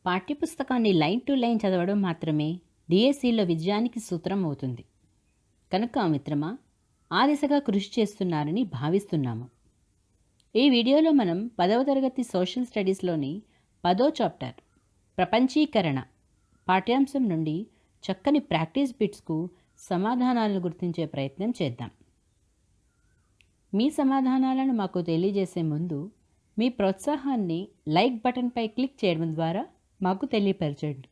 పాఠ్యపుస్తకాన్ని line to line చదవడం మాత్రమే డిఎస్సిలో విజయానికి సూత్రం అవుతుంది. కనుక మిత్రమా, ఆ దిశగా కృషి చేస్తున్నారని భావిస్తున్నాము. ఈ వీడియోలో మనం 10వ తరగతి సోషల్ స్టడీస్లోని 10వ చాప్టర్ ప్రపంచీకరణ పాఠ్యాంశం నుండి చక్కని ప్రాక్టీస్ బిట్స్కు సమాధానాలను గుర్తించే ప్రయత్నం చేద్దాం. మీ సమాధానాలను మాకు తెలియజేసే ముందు మీ ప్రోత్సాహాన్ని లైక్ బటన్పై క్లిక్ చేయడం ద్వారా మాకు తెలియపరచండి.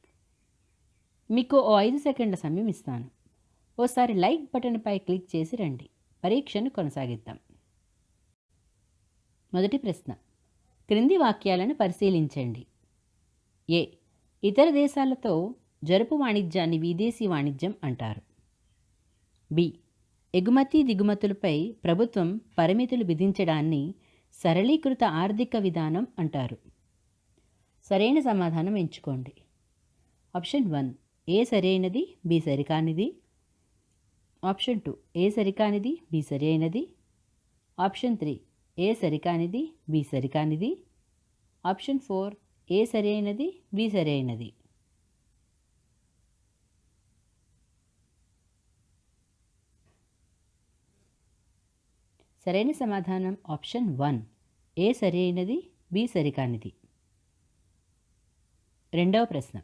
మీకు 5 సెకండ్ల సమయం ఇస్తాను. ఓసారి లైక్ బటన్పై క్లిక్ చేసి రండి. పరీక్షను కొనసాగిద్దాం. మొదటి ప్రశ్న, క్రింది వాక్యాలను పరిశీలించండి. ఏ. ఇతర దేశాలతో జరుపు వాణిజ్యాన్ని విదేశీ వాణిజ్యం అంటారు. బి. ఎగుమతి దిగుమతులపై ప్రభుత్వం పరిమితులు విధించడాన్ని సరళీకృత ఆర్థిక విధానం అంటారు. సరైన సమాధానం ఎంచుకోండి. ఆప్షన్ 1 ఏ సరైనది, బి సరికానిది. ఆప్షన్ 2 ఏ సరికానిది, బి సరైనది. ఆప్షన్ 3 ఏ సరికానిది, బి సరికానిది. ఆప్షన్ 4 ఏ సరైనది, బి సరైనది. సరైన సమాధానం ఆప్షన్ 1 ఏ సరైనది, బి సరికానిది. రెండవ ప్రశ్న,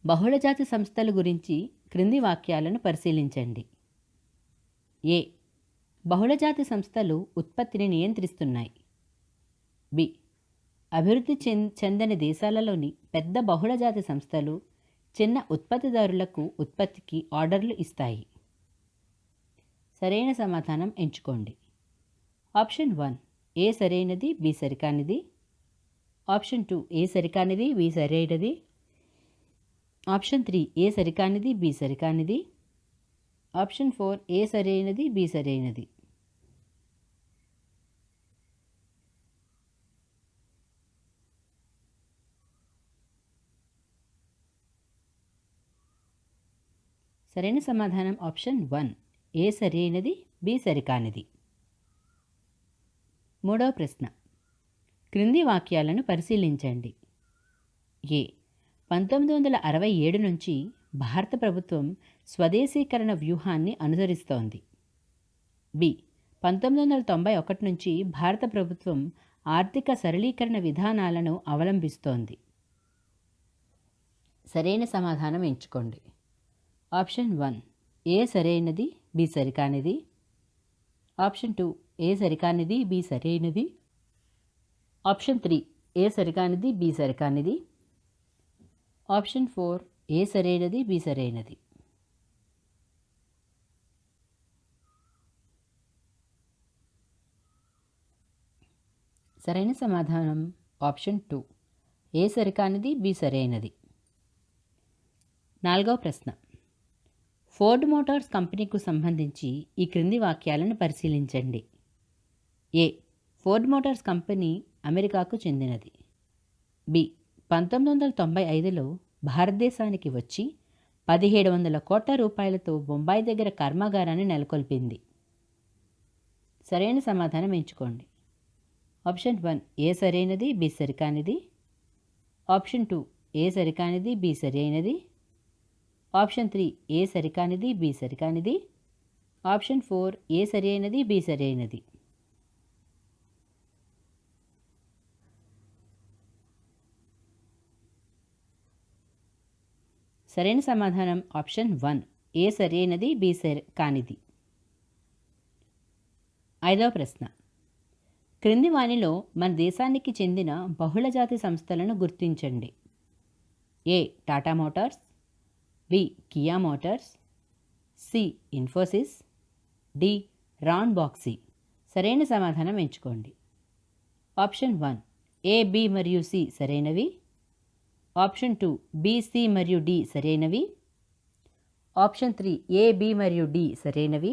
బహుళజాతి సంస్థల గురించి క్రింది వాక్యాలను పరిశీలించండి. ఏ. బహుళజాతి సంస్థలు ఉత్పత్తిని నియంత్రిస్తున్నాయి. బి. అభివృద్ధి చెందని దేశాలలోని పెద్ద బహుళజాతి సంస్థలు చిన్న ఉత్పత్తిదారులకు ఉత్పత్తికి ఆర్డర్లు ఇస్తాయి. సరైన సమాధానం ఎంచుకోండి. ఆప్షన్ 1 ఏ సరైనది, బి సరికానిది. ఆప్షన్ 2 ఏ సరికానిది, బి సరైనది. ఆప్షన్ 3 ఏ సరికానిది, బి సరికానిది. ఆప్షన్ 4 ఏ సరైనది, బి సరైనది. సరైన సమాధానం ఆప్షన్ 1 ఏ సరైనది, బి సరికానిది. మూడవ ప్రశ్న, క్రింది వాక్యాలను పరిశీలించండి. ఏ. 1967 నుంచి భారత ప్రభుత్వం స్వదేశీకరణ వ్యూహాన్ని అనుసరిస్తోంది. బి. 1991 నుంచి భారత ప్రభుత్వం ఆర్థిక సరళీకరణ విధానాలను అవలంబిస్తోంది. సరైన సమాధానం ఎంచుకోండి. ఆప్షన్ 1 ఏ సరైనది, బి సరికానిది. ఆప్షన్ 2 ఏ సరికానిది, బి సరైనది. ఆప్షన్ 3 ఏ సరికానిది, బి సరికానిది. ఆప్షన్ 4 ఏ సరైనది, బి సరైనది. సరైన సమాధానం ఆప్షన్ 2 ఏ సరికానిది, బి సరైనది. నాలుగవ ప్రశ్న, ఫోర్డ్ మోటార్స్ కంపెనీకు సంబంధించి ఈ క్రింది వాక్యాలను పరిశీలించండి. ఏ. ఫోర్డ్ మోటార్స్ కంపెనీ అమెరికాకు చెందినది. బి. 1995లో భారతదేశానికి వచ్చి 1700 కోట్ల రూపాయలతో బొంబాయి దగ్గర కర్మాగారాన్ని నెలకొల్పింది. సరైన సమాధానం ఎంచుకోండి. ఆప్షన్ 1 ఏ సరైనది, బి సరికానిది. ఆప్షన్ 2 ఏ సరికానిది, బి సరైనది. ఆప్షన్ 3 ఏ సరికానిది, బి సరికానిది. ఆప్షన్ 4 ఏ సరైనది, బి సరైనది. సరైన సమాధానం ఆప్షన్ 1 ఏ సరైనది, బి కానిది. ఐదవ ప్రశ్న, క్రింది వానిలో మన దేశానికి చెందిన బహుళజాతి సంస్థలను గుర్తించండి. A. Tata Motors. B. Kia Motors. C. Infosys. D. Ranbaxy. సరైన సమాధానం ఎంచుకోండి. ఆప్షన్ 1 ఏ, బి మరియు సి సరైనవి. ఆప్షన్ 2 బి, సి మరియు డి సరైనవి. ఆప్షన్ 3 ఏ, బి మరియు డి సరైనవి.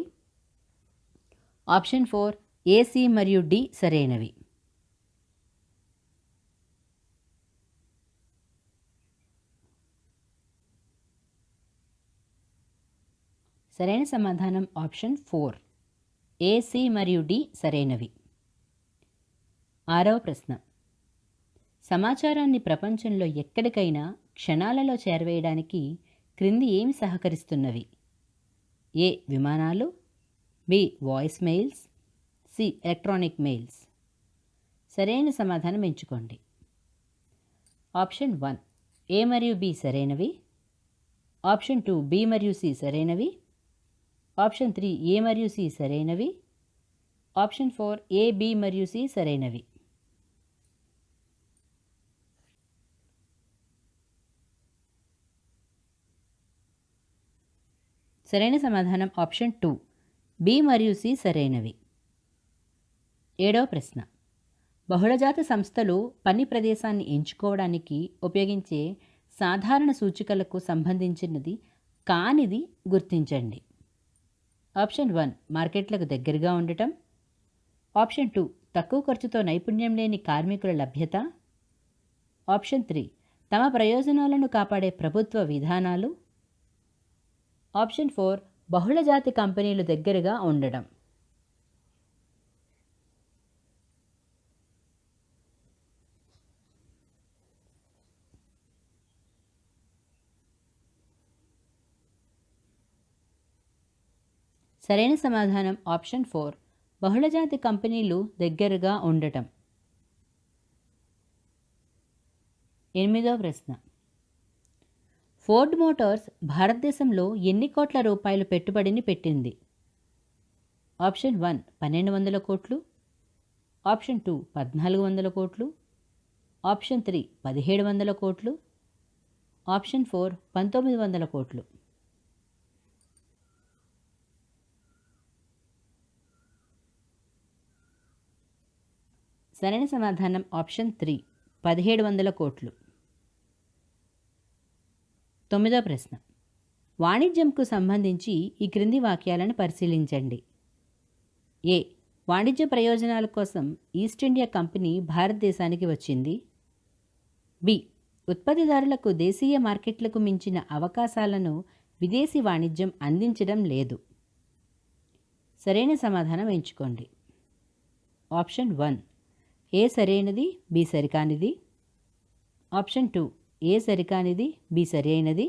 ఆప్షన్ 4 ఏ, సి మరియు డి సరైనవి. సరైన సమాధానం ఆప్షన్ 4 ఏ, సి మరియు డి సరైనవి. ఆరవ ప్రశ్న, సమాచారాన్ని ప్రపంచంలో ఎక్కడికైనా క్షణాలలో చేరవేయడానికి క్రింది ఏమి సహకరిస్తున్నవి? ఏ. విమానాలు, B. Voice mails, C. Electronic mails. సరైన సమాధానం ఎంచుకోండి. ఆప్షన్ 1 ఏ మరియు బి సరైనవి. ఆప్షన్ 2 బి మరియు సి సరైనవి. ఆప్షన్ 3 ఏ మరియు సి సరైనవి. ఆప్షన్ 4 ఏ, బి మరియు సి సరైనవి. సరైన సమాధానం ఆప్షన్ 2 బి మరియు సి సరైనవి. 7వ ప్రశ్న. బహుళజాతి సంస్థలు పని ప్రదేశాన్ని ఎంచుకోవడానికి ఉపయోగించే సాధారణ సూచికలకు సంబంధించినది కానిది గుర్తించండి. ఆప్షన్ 1 మార్కెట్లకు దగ్గరగా ఉండటం. ఆప్షన్ 2 తక్కువ ఖర్చుతో నైపుణ్యం లేని కార్మికుల లభ్యత. ఆప్షన్ 3 తమ ప్రయోజనాలను కాపాడే ప్రభుత్వ విధానాలు. ఆప్షన్ 4 బహుళజాతి కంపెనీలు దగ్గరగా ఉండడం. సరైన సమాధానం ఆప్షన్ 4 బహుళజాతి కంపెనీలు దగ్గరగా ఉండటం. 8వ ప్రశ్న. ఫోర్డ్ మోటార్స్ భారతదేశంలో ఎన్ని కోట్ల రూపాయలు పెట్టుబడిని పెట్టింది? ఆప్షన్ 1 1200 కోట్లు. ఆప్షన్ 2 1400 కోట్లు. ఆప్షన్ 3 1700 కోట్లు. ఆప్షన్ 4 1900 కోట్లు. సరైన సమాధానం ఆప్షన్ 3 1700 కోట్లు. 9వ ప్రశ్న. వాణిజ్యంకు సంబంధించి ఈ క్రింది వాక్యాలను పరిశీలించండి. ఏ. వాణిజ్య ప్రయోజనాల కోసం ఈస్ట్ ఇండియా కంపెనీ భారతదేశానికి వచ్చింది. బి. ఉత్పత్తిదారులకు దేశీయ మార్కెట్లకు మించిన అవకాశాలను విదేశీ వాణిజ్యం అందించడం లేదు. సరైన సమాధానం ఎంచుకోండి. ఆప్షన్ 1 ఏ సరైనది, బి సరికానిది. ఆప్షన్ 2 ఏ సరికానిది, బి సరి అయినది.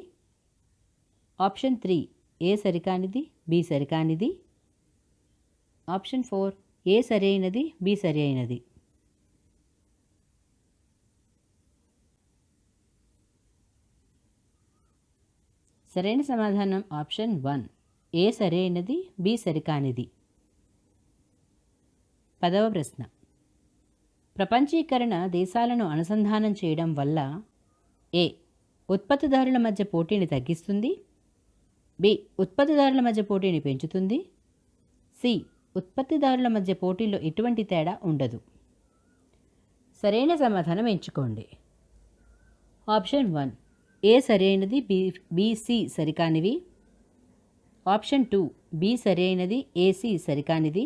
ఆప్షన్ 3 ఏ సరికానిది, బి సరికానిది. ఆప్షన్ 4 ఏ సరి అయినది, బి సరి అయినది. సరైన సమాధానం ఆప్షన్ 1 ఏ సరి అయినది, బి సరికానిది. 10వ ప్రశ్న. ప్రపంచీకరణ దేశాలను అనుసంధానం చేయడం వల్ల ఏ. ఉత్పత్తిదారుల మధ్య పోటీని తగ్గిస్తుంది. బి. ఉత్పత్తిదారుల మధ్య పోటీని పెంచుతుంది. సి. ఉత్పత్తిదారుల మధ్య పోటీలో ఎటువంటి తేడా ఉండదు. సరైన సమాధానం ఎంచుకోండి. ఆప్షన్ 1 ఏ సరైనది, బి సి సరికానివి. ఆప్షన్ 2 బి సరైనది, ఏ సి సరికానిది.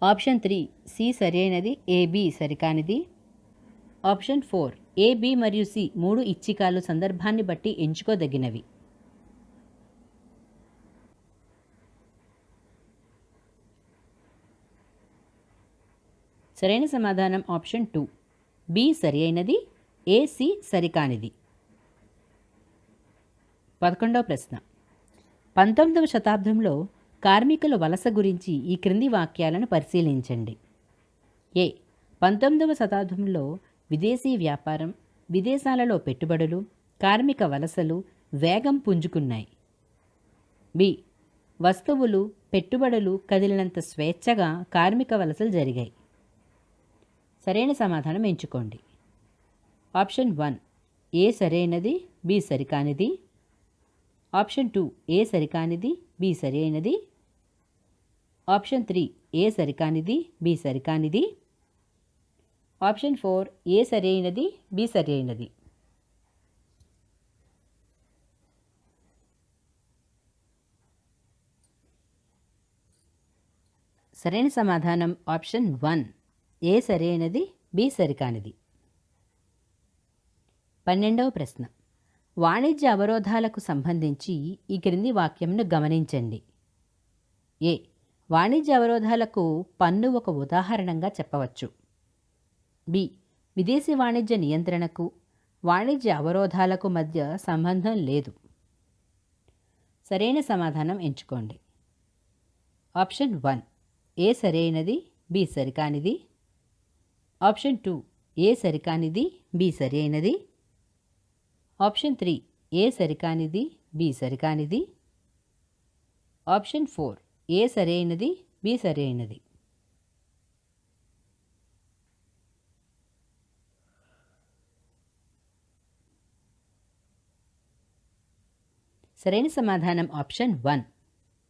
ఆప్షన్ 3 సి సరైనది, ఏ బి సరికానిది. ఆప్షన్ 4 ఏ, బి మరియు సి 3 ఇచ్చికాలు సందర్భాన్ని బట్టి ఎంచుకోదగినవి. సరైన సమాధానం ఆప్షన్ 2 బి సరి అయినది, ఏ సి సరికానిది. 11వ ప్రశ్న. 19వ శతాబ్దంలో కార్మికుల వలస గురించి ఈ క్రింది వాక్యాలను పరిశీలించండి. ఏ. 19వ శతాబ్దంలో విదేశీ వ్యాపారం, విదేశాలలో పెట్టుబడులు, కార్మిక వలసలు వేగం పుంజుకున్నాయి. బి. వస్తువులు, పెట్టుబడులు కదిలినంత స్వేచ్ఛగా కార్మిక వలసలు జరిగాయి. సరైన సమాధానం ఎంచుకోండి. ఆప్షన్ 1 ఏ సరైనది, బి సరికానిది. ఆప్షన్ 2 ఏ సరికానిది, బి సరి అయినది. ఆప్షన్ 3 ఏ సరికానిది, బి సరికానిది. ఆప్షన్ 4 ఏ సరి అయినది, బి సరి అయినది. సరైన సమాధానం ఆప్షన్ 1 ఏ సరి అయినది, బి సరికానిది. 12వ ప్రశ్న. వాణిజ్య అవరోధాలకు సంబంధించి ఈ క్రింది వాక్యంను గమనించండి. ఏ. వాణిజ్య అవరోధాలకు పన్ను ఒక ఉదాహరణగా చెప్పవచ్చు. బి. విదేశీ వాణిజ్య నియంత్రణకు, వాణిజ్య అవరోధాలకు మధ్య సంబంధం లేదు. సరైన సమాధానం ఎంచుకోండి. ఆప్షన్ 1 ఏ సరైనది, బి సరికానిది. ఆప్షన్ 2 ఏ సరికానిది, బి సరైనది. ఆప్షన్ 3 ఏ సరికానిది, బి సరికానిది. ఆప్షన్ 4 ఏ సరైనది, బి సరైనది. సరైన సమాధానం ఆప్షన్ 1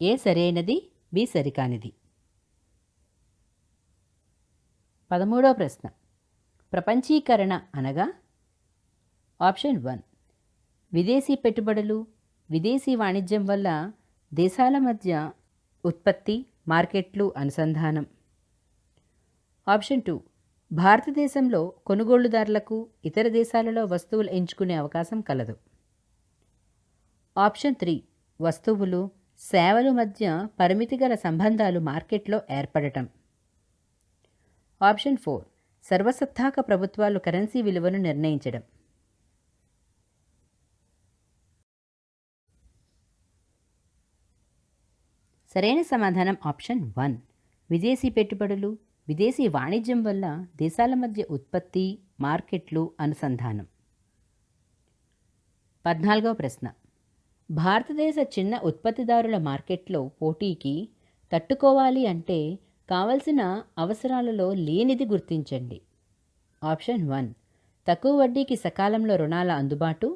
ఏ సరైనది, బి సరికానిది. 13వ ప్రశ్న. ప్రపంచీకరణ అనగా? ఆప్షన్ 1 విదేశీ పెట్టుబడులు, విదేశీ వాణిజ్యం వల్ల దేశాల మధ్య ఉత్పత్తి, మార్కెట్లు అనుసంధానం. ఆప్షన్ 2 భారతదేశంలో కొనుగోలుదారులకు ఇతర దేశాలలో వస్తువులు ఎంచుకునే అవకాశం కలదు. ఆప్షన్ 3 వస్తువులు, సేవల మధ్య పరిమితి గల సంబంధాలు మార్కెట్లో ఏర్పడటం. ఆప్షన్ 4 సర్వసత్తాక ప్రభుత్వాలు కరెన్సీ విలువను నిర్ణయించడం. సరైన సమాధానం ఆప్షన్ 1 విదేశీ పెట్టుబడులు, విదేశీ వాణిజ్యం వల్ల దేశాల మధ్య ఉత్పత్తి, మార్కెట్లు అనుసంధానం. 14వ ప్రశ్న. భారతదేశ చిన్న ఉత్పత్తిదారుల మార్కెట్లో పోటీకి తట్టుకోవాలి అంటే కావలసిన అవసరాలలో లేనిది గుర్తించండి. ఆప్షన్ 1 తక్కువ వడ్డీకి సకాలంలో రుణాల అందుబాటు.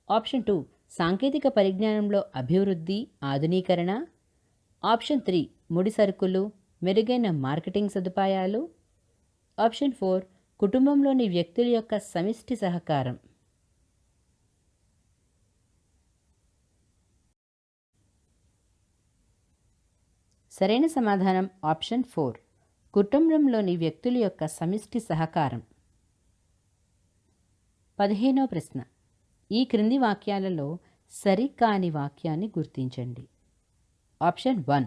ఆప్షన్ 2 సాంకేతిక పరిజ్ఞానంలో అభివృద్ధి, ఆధునీకరణ. ఆప్షన్ 3 ముడి సరుకులు, మెరుగైన మార్కెటింగ్ సదుపాయాలు. ఆప్షన్ 4 కుటుంబంలోని వ్యక్తుల యొక్క సమిష్టి సహకారం. సరైన సమాధానం ఆప్షన్ 4 కుటుంబంలోని వ్యక్తుల యొక్క సమిష్టి సహకారం. 15వ ప్రశ్న. ఈ క్రింది వాక్యాలలో సరికాని వాక్యాన్ని గుర్తించండి. ఆప్షన్ 1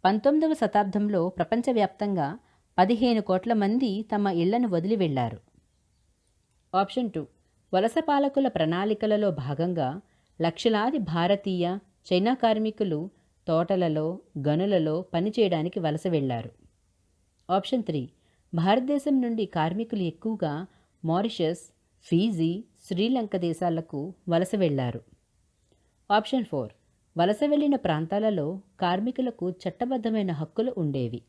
19వ శతాబ్దంలో ప్రపంచవ్యాప్తంగా 15 కోట్ల మంది తమ ఇళ్లను వదిలి వెళ్లారు. ఆప్షన్ 2 వలస పాలకుల ప్రణాళికలలో భాగంగా లక్షలాది భారతీయ, చైనా కార్మికులు తోటలలో, గనులలో పనిచేయడానికి వలస వెళ్లారు. ఆప్షన్ 3 భారతదేశం నుండి కార్మికులు ఎక్కువగా మారిషస్, ఫీజీ, శ్రీలంక దేశాలకు వలస వెళ్లారు. ఆప్షన్ 4 వలస వెళ్లిన ప్రాంతాలలో కార్మికులకు చట్టబద్ధమైన హక్కులు ఉండేవి.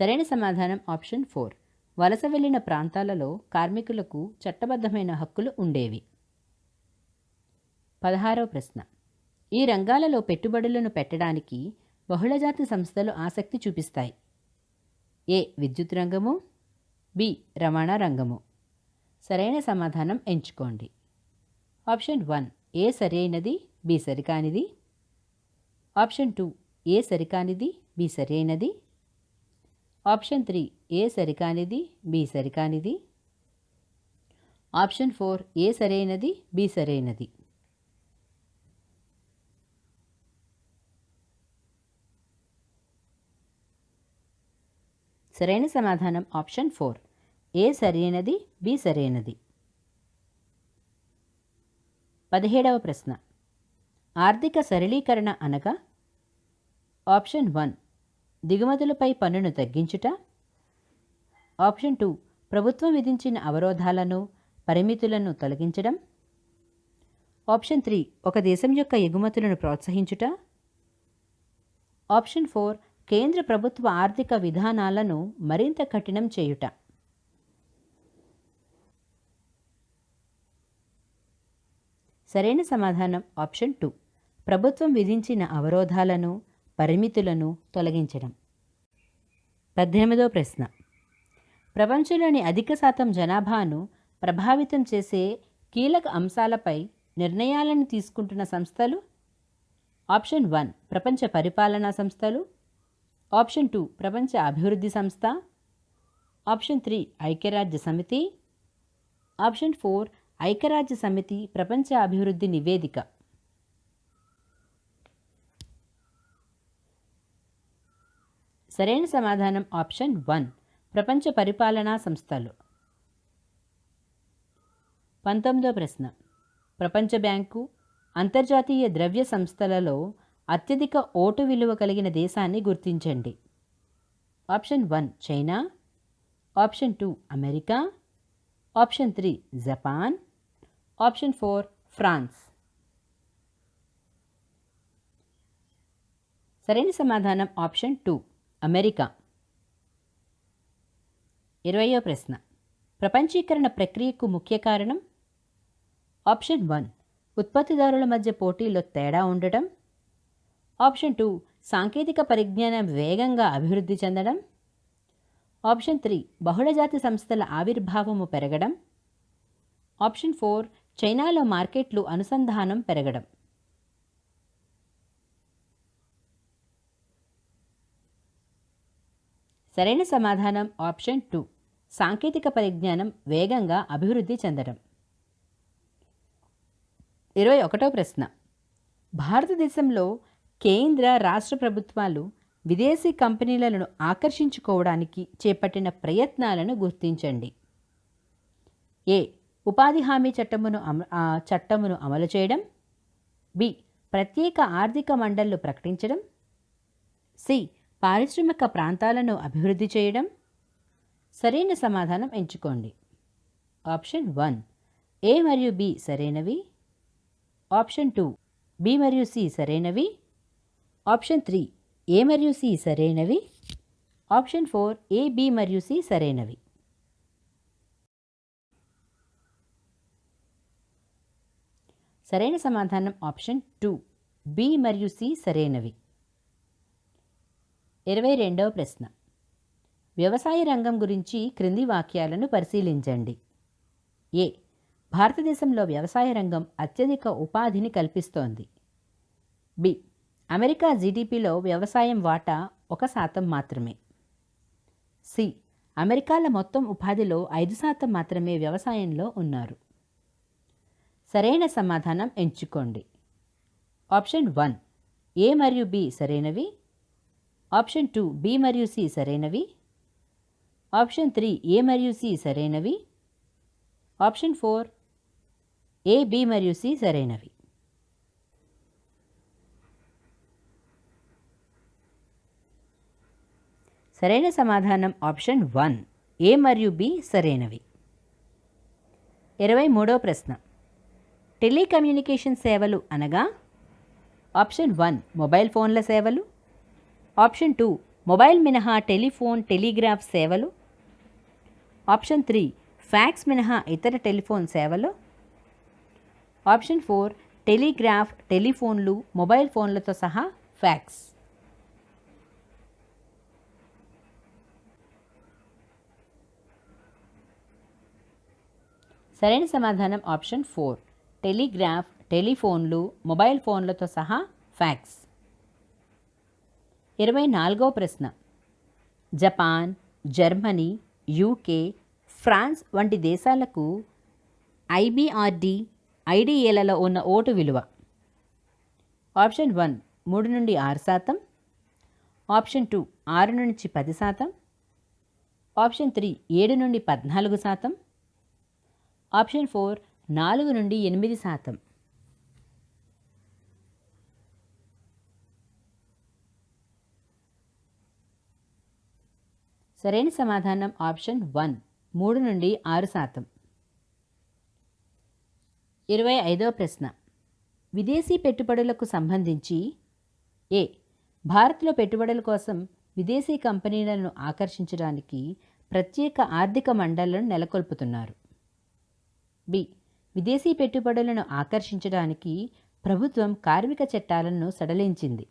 సరైన సమాధానం ఆప్షన్ 4 వలస వెళ్లిన ప్రాంతాలలో కార్మికులకు చట్టబద్ధమైన హక్కులు ఉండేవి. 16వ ప్రశ్న. ఈ రంగాలలో పెట్టుబడులను పెట్టడానికి బహుళజాతి సంస్థలు ఆసక్తి చూపిస్తాయి. ఏ విద్యుత్ రంగము, బి రవాణా రంగము. సరైన సమాధానం ఎంచుకోండి. ఆప్షన్ 1 ఏ సరైనది, బి సరికానిది. ఆప్షన్ 2 ఏ సరికానిది, బి సరైనది. ఆప్షన్ 3 ఏ సరికానిది, బి సరికానిది. ఆప్షన్ 4 ఏ సరైనది, బి సరైనది. సరైన సమాధానం ఆప్షన్ 4 ఏ సరైనది, బి సరైనది. 17వ ప్రశ్న. ఆర్థిక సరళీకరణ అనగా? ఆప్షన్ 1 దిగుమతులపై పన్నును తగ్గించుట. ఆప్షన్ 2 ప్రభుత్వం విధించిన అవరోధాలను, పరిమితులను తొలగించడం. ఆప్షన్ 3 ఒక దేశం యొక్క ఎగుమతులను ప్రోత్సహించుట. ఆప్షన్ 4 కేంద్ర ప్రభుత్వ ఆర్థిక విధానాలను మరింత కఠినం చేయుట. సరైన సమాధానం ఆప్షన్ 2 ప్రభుత్వం విధించిన అవరోధాలను, పరిమితులను తొలగించడం. 18వ ప్రశ్న. ప్రపంచంలోని అధిక శాతం జనాభాను ప్రభావితం చేసే కీలక అంశాలపై నిర్ణయాలను తీసుకుంటున్న సంస్థలు? ఆప్షన్ 1 ప్రపంచ పరిపాలనా సంస్థలు. ఆప్షన్ 2 ప్రపంచ అభివృద్ధి సంస్థ. ఆప్షన్ 3 ఐక్యరాజ్య సమితి. ఆప్షన్ 4 ఐక్యరాజ్య సమితి ప్రపంచ అభివృద్ధి నివేదిక. సరైన సమాధానం ఆప్షన్ 1 ప్రపంచ పరిపాలనా సంస్థలు. 19వ ప్రశ్న. ప్రపంచ బ్యాంకు, అంతర్జాతీయ ద్రవ్య సంస్థలలో అత్యధిక ఓటు విలువ కలిగిన దేశాన్ని గుర్తించండి. Option 1 China, option 2 America, option 3 Japan, option 4 France. సరైన సమాధానం ఆప్షన్ 2 అమెరికా. 20వ ప్రశ్న. ప్రపంచీకరణ ప్రక్రియకు ముఖ్య కారణం. ఆప్షన్ 1 ఉత్పత్తిదారుల మధ్య పోటీలో తేడా ఉండటం, ఆప్షన్ 2 సాంకేతిక పరిజ్ఞానం వేగంగా అభివృద్ధి చెందడం, ఆప్షన్ 3 బహుళజాతి సంస్థల ఆవిర్భావము పెరగడం, ఆప్షన్ 4 చైనాలో మార్కెట్లు అనుసంధానం పెరగడం. సరైన సమాధానం ఆప్షన్ 2 సాంకేతిక పరిజ్ఞానం వేగంగా అభివృద్ధి చెందడం. 21వ ప్రశ్న. భారతదేశంలో కేంద్ర రాష్ట్ర ప్రభుత్వాలు విదేశీ కంపెనీలను ఆకర్షించుకోవడానికి చేపట్టిన ప్రయత్నాలను గుర్తించండి. ఏ ఉపాధి హామీ చట్టమును అమలు చేయడం, బి ప్రత్యేక ఆర్థిక మండళ్లు ప్రకటించడం, సి పారిశ్రామిక ప్రాంతాలను అభివృద్ధి చేయడం. సరైన సమాధానం ఎంచుకోండి. ఆప్షన్ 1 ఏ మరియు బి సరైనవి, ఆప్షన్ 2 బి మరియు సి సరైనవి, ఆప్షన్ 3 ఏ మరియు సి సరైనవి, ఆప్షన్ 4 ఏ బి మరియు సి సరైనవి. సరైన సమాధానం ఆప్షన్ 2 బి మరియు సి సరైనవి. 22వ ప్రశ్న. వ్యవసాయ రంగం గురించి క్రింది వాక్యాలను పరిశీలించండి. ఏ భారతదేశంలో వ్యవసాయ రంగం అత్యధిక ఉపాధిని కల్పిస్తోంది. బి అమెరికా జీడిపిలో వ్యవసాయం వాటా 1% మాత్రమే. సి అమెరికాల మొత్తం ఉపాధిలో 5% మాత్రమే వ్యవసాయంలో ఉన్నారు. సరైన సమాధానం ఎంచుకోండి. ఆప్షన్ 1 ఏ మరియు బి సరైనవి, ఆప్షన్ 2 బి మరియు సి సరైనవి, ఆప్షన్ 3 ఏ మరియు సి సరైనవి, ఆప్షన్ 4 ఏ బి మరియు సి సరైనవి. సరైన సమాధానం ఆప్షన్ 1 ఏ మరియు బి సరైనవి. 23వ ప్రశ్న. టెలికమ్యూనికేషన్ సేవలు అనగా. ఆప్షన్ 1 మొబైల్ ఫోన్ల సేవలు, ఆప్షన్ 2 మొబైల్ మినహా టెలిఫోన్ టెలిగ్రాఫ్ సేవలు, ఆప్షన్ 3 ఫ్యాక్స్ మినహా ఇతర టెలిఫోన్ సేవలు, ఆప్షన్ 4 టెలిగ్రాఫ్ టెలిఫోన్లు మొబైల్ ఫోన్లతో సహా ఫ్యాక్స్. సరైన సమాధానం ఆప్షన్ 4 టెలిగ్రాఫ్ టెలిఫోన్లు మొబైల్ ఫోన్లతో సహా ఫ్యాక్స్. 24వ ప్రశ్న. జపాన్, జర్మనీ, యూకే, ఫ్రాన్స్ వంటి దేశాలకు ఐబిఆర్డి ఐడిఏలలో ఉన్న ఓటు విలువ. ఆప్షన్ 1 3 నుండి 6%, ఆప్షన్ 2 6 నుంచి 10%, ఆప్షన్ 3 7 నుండి 14%, ఆప్షన్ 4 4 నుండి 8%. సరైన సమాధానం ఆప్షన్ 1 3 నుండి 6%. 25వ ప్రశ్న. విదేశీ పెట్టుబడులకు సంబంధించి. ఏ భారత్లో పెట్టుబడుల కోసం విదేశీ కంపెనీలను ఆకర్షించడానికి ప్రత్యేక ఆర్థిక మండళ్లను నెలకొల్పుతున్నారు. బి విదేశీ పెట్టుబడులను ఆకర్షించడానికి ప్రభుత్వం కార్మిక చట్టాలను సడలించింది.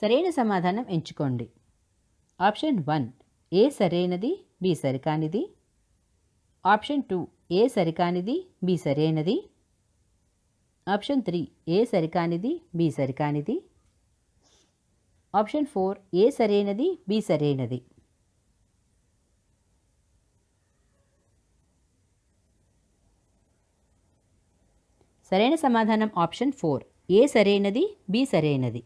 సరైన సమాధానం ఎంచుకోండి. ఆప్షన్ 1 ఏ సరైనది, బి సరికానిది, ఆప్షన్ 2 ఏ సరికానిది, బి సరైనది, ఆప్షన్ 3 ఏ సరికానిది, బి సరికానిది, ఆప్షన్ 4 ఏ సరైనది, బి సరైనది. సరైన సమాధానం ఆప్షన్ 4 ఏ సరైనది, బి సరైనది.